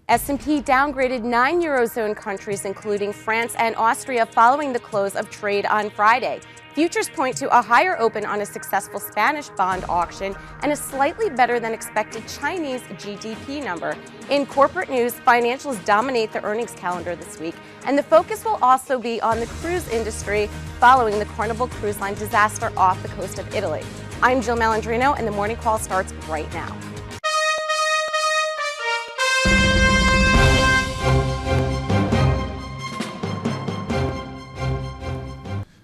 S&P downgraded 9 Eurozone countries, including France and Austria, following the close of trade on Friday. Futures point to a higher open on a successful Spanish bond auction and a slightly better than expected Chinese GDP number. In corporate news, financials dominate the earnings calendar this week, and the focus will also be on the cruise industry following the Carnival Cruise Line disaster off the coast of Italy. I'm Jill Malandrino, and the morning call starts right now.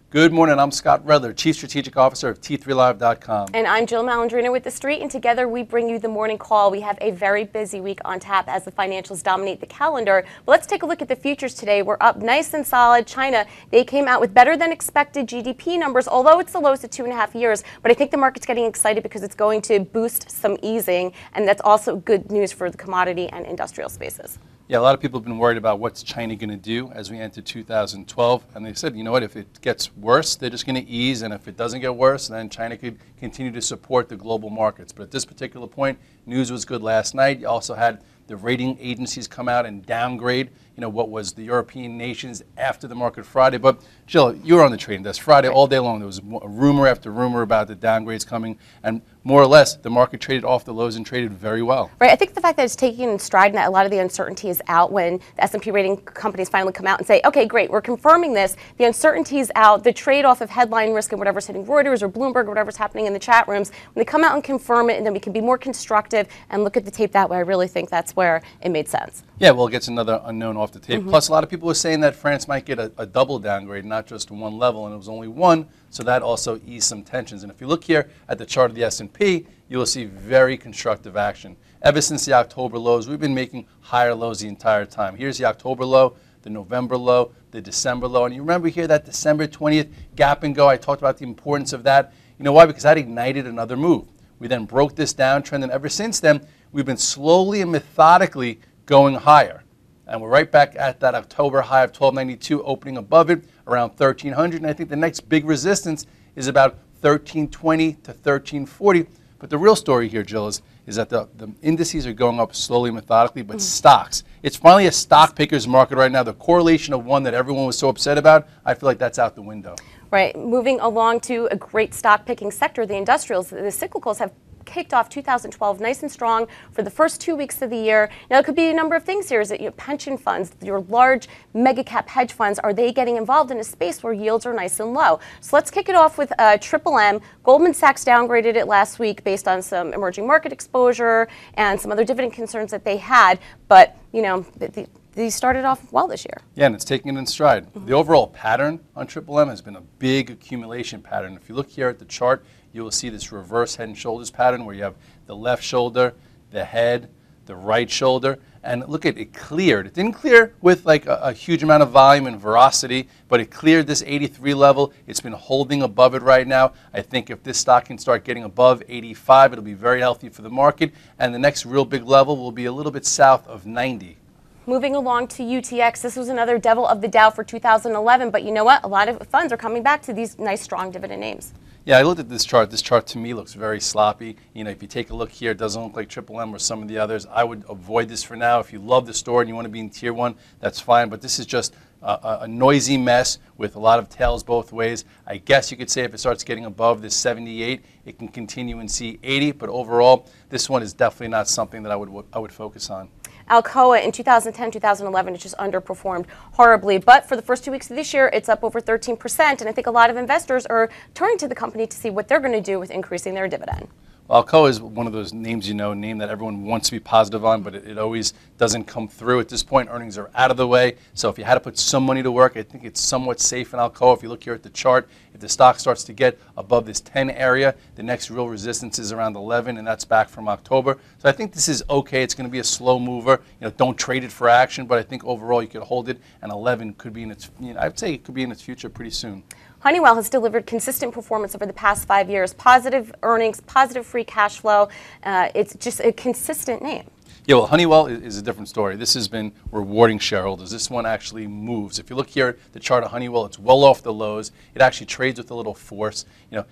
Good morning, I'm Scott Redler, Chief Strategic Officer of T3Live.com. And I'm Jill Malandrino with The Street, and together we bring you the morning call. We have a very busy week on tap as the financials dominate the calendar. But let's take a look at the futures today. We're up nice and solid. China, they came out with better than expected GDP numbers, although it's the lowest of 2.5 years. But I think the market's getting excited because it's going to boost some easing, and that's also good news for the commodity and industrial spaces. Yeah, a lot of people have been worried about what's China going to do as we enter 2012. And they said, you know what, if it gets worse, they're just going to ease. And if it doesn't get worse, then China could continue to support the global markets. But at this particular point, news was good last night. You also had the rating agencies come out and downgrade, what was the European nations after the market Friday. But Jill, you were on the trading desk Friday all day long. There was rumor after rumor about the downgrades coming, and more or less, the market traded off the lows and traded very well. Right. I think the fact that it's taking in stride and that a lot of the uncertainty is out when the S&P rating companies finally come out and say, okay, great, we're confirming this. The uncertainty is out. The trade-off of headline risk and whatever's hitting Reuters or Bloomberg or whatever's happening in the chat rooms, when they come out and confirm it, and then we can be more constructive and look at the tape that way, I really think that's where it made sense. Yeah, well, it gets another unknown off the tape. Plus, a lot of people were saying that France might get a double downgrade, not just one level, and it was only one, so that also eased some tensions. And if you look here at the chart of the S&P, you will see very constructive action. Ever since the October lows, we've been making higher lows the entire time. Here's the October low, the November low, the December low. And you remember here that December 20th gap and go, I talked about the importance of that. You know why? Because that ignited another move. We then broke this downtrend, and ever since then, we've been slowly and methodically going higher. And we're right back at that October high of 1292, opening above it around 1300. And I think the next big resistance is about 1320 to 1340. But the real story here, Jill, is that the indices are going up slowly and methodically, but stocks. It's finally a stock picker's market right now. The correlation of one that everyone was so upset about, I feel like that's out the window. Right. Moving along to a great stock picking sector, the industrials, the cyclicals have kicked off 2012 nice and strong for the first 2 weeks of the year. Now, it could be a number of things here. Is it pension funds, your large mega cap hedge funds, are they getting involved in a space where yields are nice and low? So let's kick it off with Triple M. Goldman Sachs downgraded it last week based on some emerging market exposure and some other dividend concerns that they had. But, they started off well this year. Yeah, and it's taking it in stride. The overall pattern on Triple M has been a big accumulation pattern. If you look here at the chart, you will see this reverse head and shoulders pattern where you have the left shoulder, the head, the right shoulder, and look at it cleared. It didn't clear with like a huge amount of volume and veracity, but it cleared this 83 level. It's been holding above it right now. I think if this stock can start getting above 85, it'll be very healthy for the market, and the next real big level will be a little bit south of 90. Moving along to UTX, this was another devil of the Dow for 2011, but you know what? A lot of funds are coming back to these nice, strong dividend names. Yeah, I looked at this chart. This chart to me looks very sloppy. If you take a look here, it doesn't look like Triple M or some of the others. I would avoid this for now. If you love the store and you want to be in tier one, that's fine. But this is just a noisy mess with a lot of tails both ways. I guess you could say if it starts getting above this 78, it can continue and see 80. But overall, this one is definitely not something that I would focus on. Alcoa in 2010, 2011, it just underperformed horribly. But for the first 2 weeks of this year, it's up over 13%. And I think a lot of investors are turning to the company to see what they're going to do with increasing their dividend. Well, Alcoa is one of those names, name that everyone wants to be positive on, but it always doesn't come through. At this point, earnings are out of the way. So if you had to put some money to work, I think it's somewhat safe in Alcoa. If you look here at the chart, if the stock starts to get above this 10 area, the next real resistance is around 11, and that's back from October. So I think this is okay. It's going to be a slow mover. Don't trade it for action, but I think overall you could hold it, and 11 could be in its, I'd say it could be in its future pretty soon. Honeywell has delivered consistent performance over the past 5 years, positive earnings, positive free cash flow. It's just a consistent name. Yeah, well, Honeywell is a different story. This has been rewarding shareholders. This one actually moves. If you look here at the chart of Honeywell, it's well off the lows. It actually trades with a little force.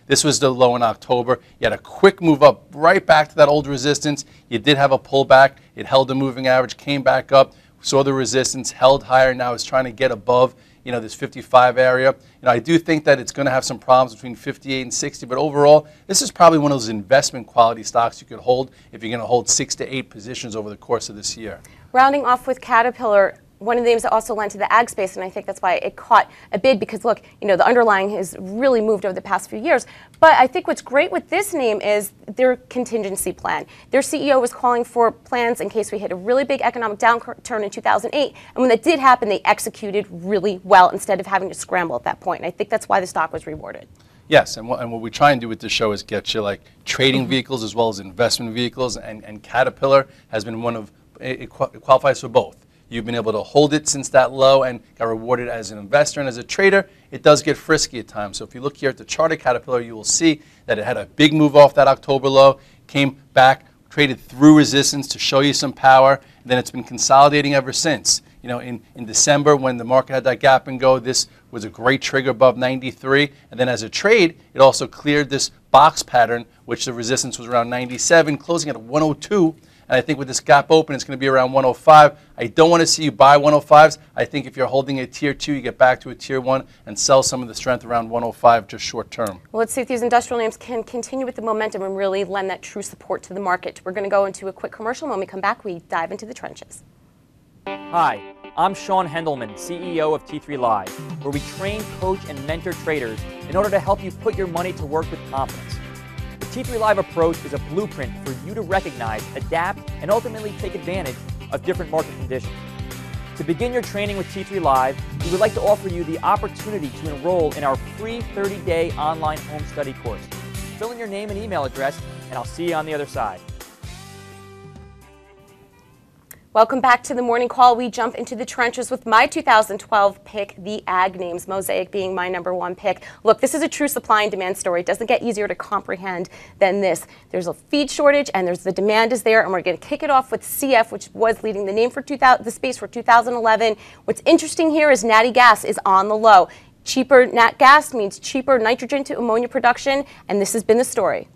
This was the low in October. You had a quick move up right back to that old resistance. You did have a pullback. It held the moving average, came back up, saw the resistance, held higher. Now it's trying to get above this 55 area. I do think that it's going to have some problems between 58 and 60, but overall, this is probably one of those investment quality stocks you could hold if you're going to hold 6 to 8 positions over the course of this year. Rounding off with Caterpillar, one of the names that also lent to the ag space, and I think that's why it caught a bid, because look, the underlying has really moved over the past few years. But I think what's great with this name is their contingency plan. Their CEO was calling for plans in case we hit a really big economic downturn in 2008. And when that did happen, they executed really well instead of having to scramble at that point. And I think that's why the stock was rewarded. Yes, and what we try and do with this show is get you like trading vehicles as well as investment vehicles, and Caterpillar has been one of, it qualifies for both. You've been able to hold it since that low and got rewarded as an investor. And as a trader, it does get frisky at times. So if you look here at the chart of Caterpillar, you will see that it had a big move off that October low, came back, traded through resistance to show you some power, and then it's been consolidating ever since. In December, when the market had that gap and go, this was a great trigger above 93. And then as a trade, it also cleared this box pattern, which the resistance was around 97, closing at 102. And I think with this gap open, it's going to be around 105. I don't want to see you buy 105s. I think if you're holding a tier 2, you get back to a tier 1 and sell some of the strength around 105 just short term. Well, let's see if these industrial names can continue with the momentum and really lend that true support to the market. We're going to go into a quick commercial. When we come back, we dive into the trenches. Hi, I'm Sean Hendelman, CEO of T3 Live, where we train, coach, and mentor traders in order to help you put your money to work with confidence. The T3 Live approach is a blueprint for you to recognize, adapt, and ultimately take advantage of different market conditions. To begin your training with T3 Live, we would like to offer you the opportunity to enroll in our free 30-day online home study course. Fill in your name and email address, and I'll see you on the other side. Welcome back to the morning call. We jump into the trenches with my 2012 pick, the ag names, Mosaic being my #1 pick. Look, this is a true supply and demand story. It doesn't get easier to comprehend than this. There's a feed shortage and the demand is there, and we're going to kick it off with CF, which was leading the name for the space for 2011. What's interesting here is natty gas is on the low. Cheaper nat gas means cheaper nitrogen to ammonia production, and this has been the story.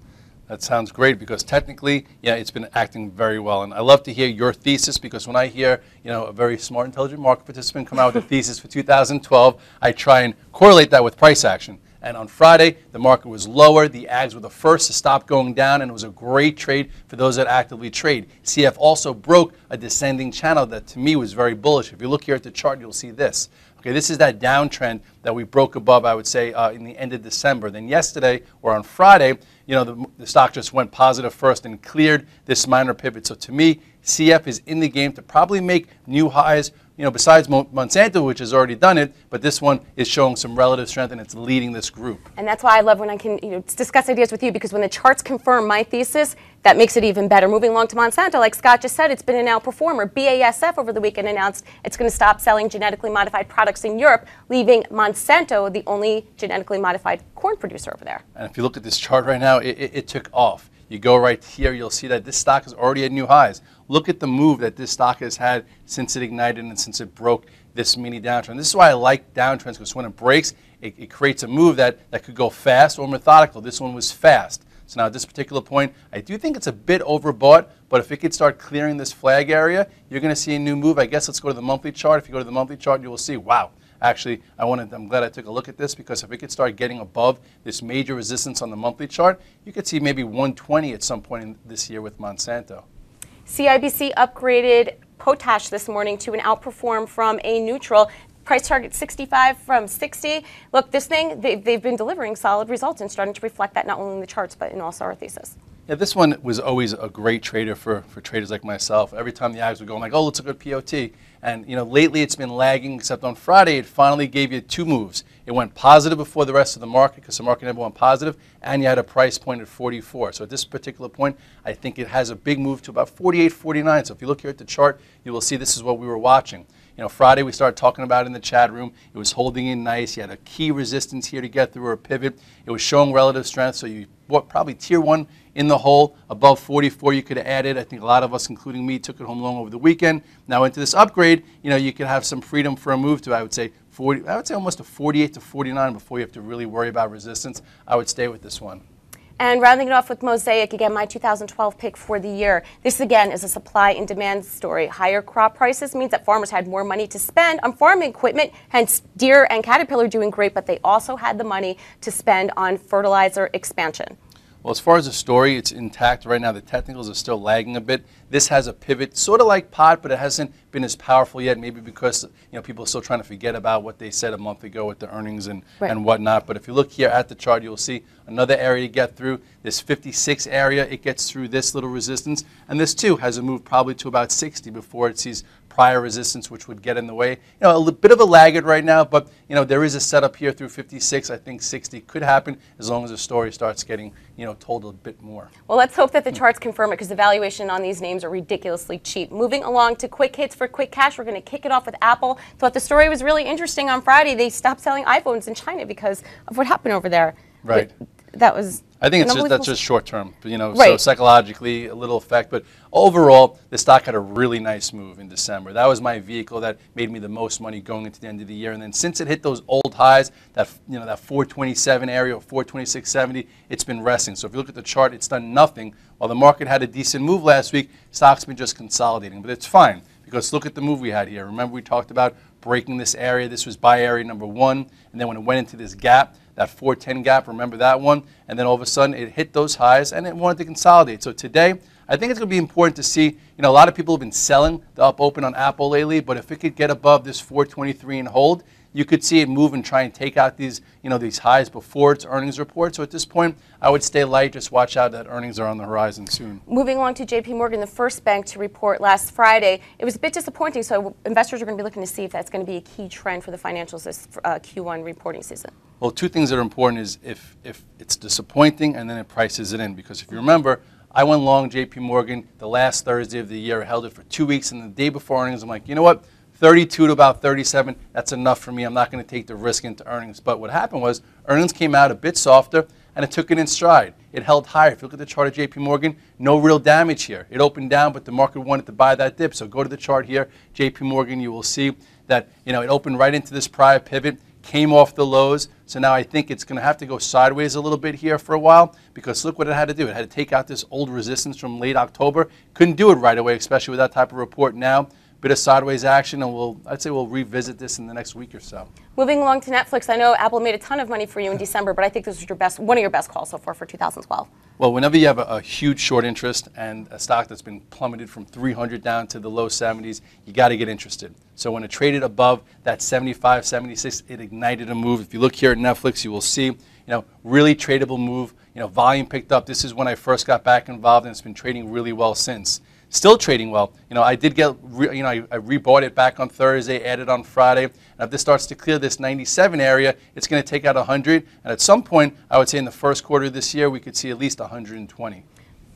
That sounds great, because technically, yeah, it's been acting very well. And I love to hear your thesis, because when I hear, a very smart, intelligent market participant come out with a thesis for 2012, I try and correlate that with price action. And on Friday, the market was lower. The ags were the first to stop going down, and it was a great trade for those that actively trade. CF also broke a descending channel that, to me, was very bullish. If you look here at the chart, you'll see this. Okay, this is that downtrend that we broke above, I would say, in the end of December. Then yesterday, or on Friday, the stock just went positive first and cleared this minor pivot. So to me, CF is in the game to probably make new highs, besides Monsanto, which has already done it, but this one is showing some relative strength, and it's leading this group. And that's why I love when I can discuss ideas with you, because when the charts confirm my thesis, that makes it even better. Moving along to Monsanto, like Scott just said, it's been an outperformer. BASF over the weekend announced it's going to stop selling genetically modified products in Europe, leaving Monsanto the only genetically modified corn producer over there. And if you look at this chart right now, it took off. You go right here, you'll see that this stock has already had new highs. Look at the move that this stock has had since it ignited and since it broke this mini downtrend. This is why I like downtrends, because when it breaks, it creates a move that could go fast or methodical. This one was fast. So now at this particular point, I do think it's a bit overbought, but if it could start clearing this flag area, you're going to see a new move. I guess let's go to the monthly chart. If you go to the monthly chart, you will see, wow. Actually, I'm glad I took a look at this, because if it could start getting above this major resistance on the monthly chart, you could see maybe 120 at some point in this year with Monsanto. CIBC upgraded potash this morning to an outperform from a neutral. Price target 65 from 60. Look, this thing, they've been delivering solid results and starting to reflect that not only in the charts, but in also our thesis. Yeah, this one was always a great trader for traders like myself. Every time the ags would go, I'm like, oh, let's look at POT. And lately it's been lagging, except on Friday it finally gave you two moves. It went positive before the rest of the market, because the market never went positive, and you had a price point at 44. So at this particular point, I think it has a big move to about 48, 49. So if you look here at the chart, you will see this is what we were watching. Friday we started talking about it in the chat room. It was holding in nice. You had a key resistance here to get through, or a pivot. It was showing relative strength, so you bought probably tier 1 in the hole. Above 44 you could add it. I think a lot of us, including me, took it home long over the weekend. Now into this upgrade, you could have some freedom for a move to, I would say, almost a 48 to 49 before you have to really worry about resistance. I would stay with this one. And rounding it off with Mosaic, again, my 2012 pick for the year. This, again, is a supply and demand story. Higher crop prices means that farmers had more money to spend on farming equipment, hence Deere and Caterpillar doing great, but they also had the money to spend on fertilizer expansion. Well, as far as the story, it's intact right now. The technicals are still lagging a bit. This has a pivot, sort of like pot, but it hasn't been as powerful yet, maybe because people are still trying to forget about what they said a month ago with the earnings and whatnot. But if you look here at the chart, you'll see another area to get through. This 56 area, it gets through this little resistance. And this, too, has a move probably to about 60 before it sees prior resistance, which would get in the way. A bit of a laggard right now, but there is a setup here through 56. I think 60 could happen as long as the story starts getting told a bit more. Well, let's hope that the charts confirm it, because the valuation on these names are ridiculously cheap. Moving along to quick hits for quick cash, we're going to kick it off with Apple. Thought the story was really interesting on Friday. They stopped selling iPhones in China because of what happened over there. Right. That was. I think that's just short term, so psychologically a little effect. But overall, the stock had a really nice move in December. That was my vehicle that made me the most money going into the end of the year. And then since it hit those old highs, that 427 area or 426.70, it's been resting. So if you look at the chart, it's done nothing. While the market had a decent move last week, stock's been just consolidating. But it's fine, because look at the move we had here. Remember, we talked about breaking this area. This was buy area number 1. And then when it went into this gap, that 410 gap, remember that one? And then all of a sudden it hit those highs and it wanted to consolidate. So today, I think it's going to be important to see, a lot of people have been selling the up open on Apple lately, but if it could get above this 423 and hold, you could see it move and try and take out these, these highs before its earnings report. So at this point, I would stay light. Just watch out that earnings are on the horizon soon. Moving along to JP Morgan, the first bank to report last Friday. It was a bit disappointing, so investors are going to be looking to see if that's going to be a key trend for the financials this Q1 reporting season. Well, two things that are important is if it's disappointing and then it prices it in. Because if you remember, I went long JP Morgan the last Thursday of the year. I held it for 2 weeks, and the day before earnings, I'm like, you know what? 32 to about 37, that's enough for me. I'm not going to take the risk into earnings. But what happened was earnings came out a bit softer, and it took it in stride. It held higher. If you look at the chart of JP Morgan, no real damage here. It opened down, but the market wanted to buy that dip. So go to the chart here, JP Morgan, you will see that it opened right into this prior pivot, came off the lows. So now I think it's going to have to go sideways a little bit here for a while, because look what it had to do. It had to take out this old resistance from late October. Couldn't do it right away, especially with that type of report now. Bit of sideways action, and I'd say we'll revisit this in the next week or so. Moving along to Netflix, I know Apple made a ton of money for you in December, but I think this was one of your best calls so far for 2012. Well, whenever you have a huge short interest and a stock that's been plummeted from 300 down to the low 70s, you got to get interested. So when it traded above that 75, 76, it ignited a move. If you look here at Netflix, you will see, really tradable move. Volume picked up. This is when I first got back involved, and it's been trading really well since. Still trading well. I did get, I rebought it back on Thursday, added on Friday. And if this starts to clear this 97 area, it's going to take out 100. And at some point, I would say in the first quarter of this year, we could see at least 120.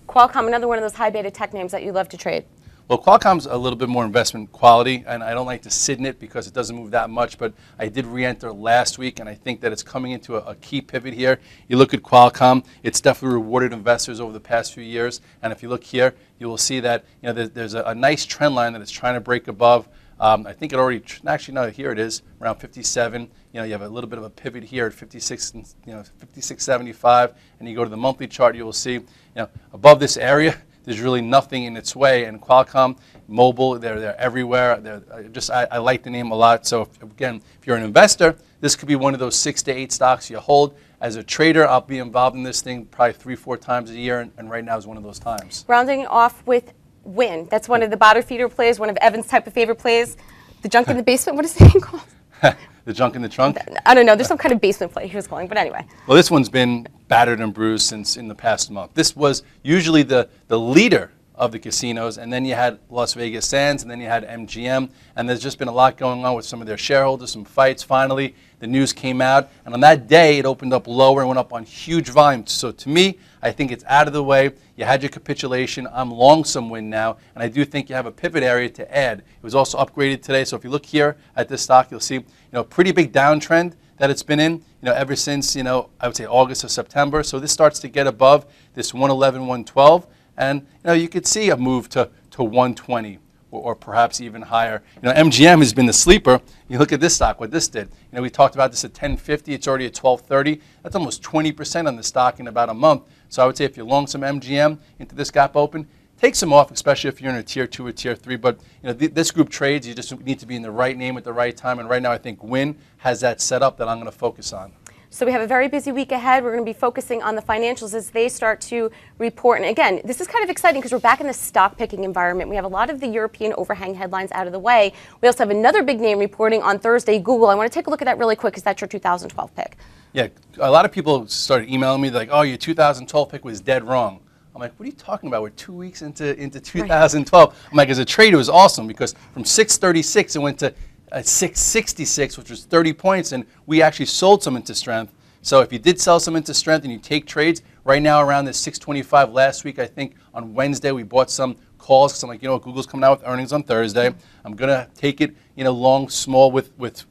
Qualcomm, another one of those high beta tech names that you love to trade. Well, Qualcomm's a little bit more investment quality, and I don't like to sit in it because it doesn't move that much, but I did re-enter last week, and I think that it's coming into a key pivot here. You look at Qualcomm, it's definitely rewarded investors over the past few years, and if you look here, you will see that there's a nice trend line that it's trying to break above. I think it already, actually no, here it is, around 57. You have a little bit of a pivot here at 56, 56.75, and you go to the monthly chart, you will see, above this area, there's really nothing in its way. And Qualcomm, mobile, they're everywhere. I like the name a lot. So again, if you're an investor, this could be one of those 6 to 8 stocks you hold. As a trader, I'll be involved in this thing probably 3-4 times a year, and right now is one of those times. Rounding off with Win. That's one of the bottom feeder plays, one of Evan's type of favorite plays. The junk in the basement, what is the name called? The junk in the trunk? I don't know. There's some kind of basement play he was calling, but anyway. Well, this one's been battered and bruised since in the past month. This was usually the leader of the casinos, and then you had Las Vegas Sands, and then you had MGM, and there's just been a lot going on with some of their shareholders, some fights. Finally, the news came out, and on that day, it opened up lower and went up on huge volume. So to me, I think it's out of the way. You had your capitulation. I'm long some Win now, and I do think you have a pivot area to add. It was also upgraded today, so if you look here at this stock, you'll see pretty big downtrend. that it's been in, ever since, I would say August or September. So this starts to get above this 111, 112, and you could see a move to 120 or perhaps even higher. MGM has been the sleeper. You look at this stock, what this did. We talked about this at 1050. It's already at 1230. That's almost 20% on the stock in about a month. So I would say if you're long some MGM into this gap open, take some off, especially if you're in a tier 2 or tier 3. But this group trades, you just need to be in the right name at the right time. And right now, I think Win has that set up that I'm going to focus on. So we have a very busy week ahead. We're going to be focusing on the financials as they start to report. And again, this is kind of exciting because we're back in the stock picking environment. We have a lot of the European overhang headlines out of the way. We also have another big name reporting on Thursday, Google. I want to take a look at that really quick because that's your 2012 pick. Yeah, a lot of people started emailing me like, oh, your 2012 pick was dead wrong. I'm like, what are you talking about? We're 2 weeks into 2012. Right. I'm like, as a trader, it was awesome because from 636 it went to 666, which was 30 points, and we actually sold some into strength. So if you did sell some into strength and you take trades, right now around this 625 last week, I think on Wednesday we bought some calls because I'm like, Google's coming out with earnings on Thursday. I'm going to take it, long, small with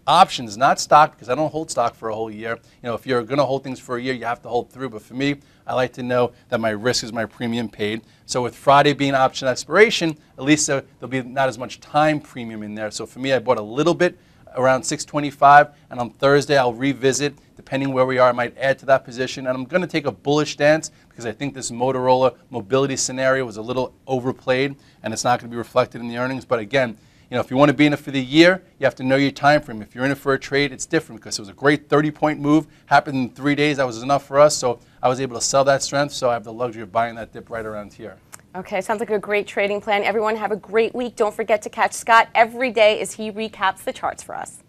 options, not stock, because I don't hold stock for a whole year. If you're going to hold things for a year, you have to hold through. But for me, I like to know that my risk is my premium paid. So with Friday being option expiration, at least there'll be not as much time premium in there. So for me, I bought a little bit around 625, and on Thursday I'll revisit. Depending where we are, I might add to that position. And I'm going to take a bullish stance because I think this Motorola mobility scenario was a little overplayed, and it's not going to be reflected in the earnings. But again, if you want to be in it for the year, you have to know your time frame. If you're in it for a trade, it's different because it was a great 30-point move. Happened in 3 days. That was enough for us. So I was able to sell that strength. So I have the luxury of buying that dip right around here. Okay, sounds like a great trading plan. Everyone have a great week. Don't forget to catch Scott every day as he recaps the charts for us.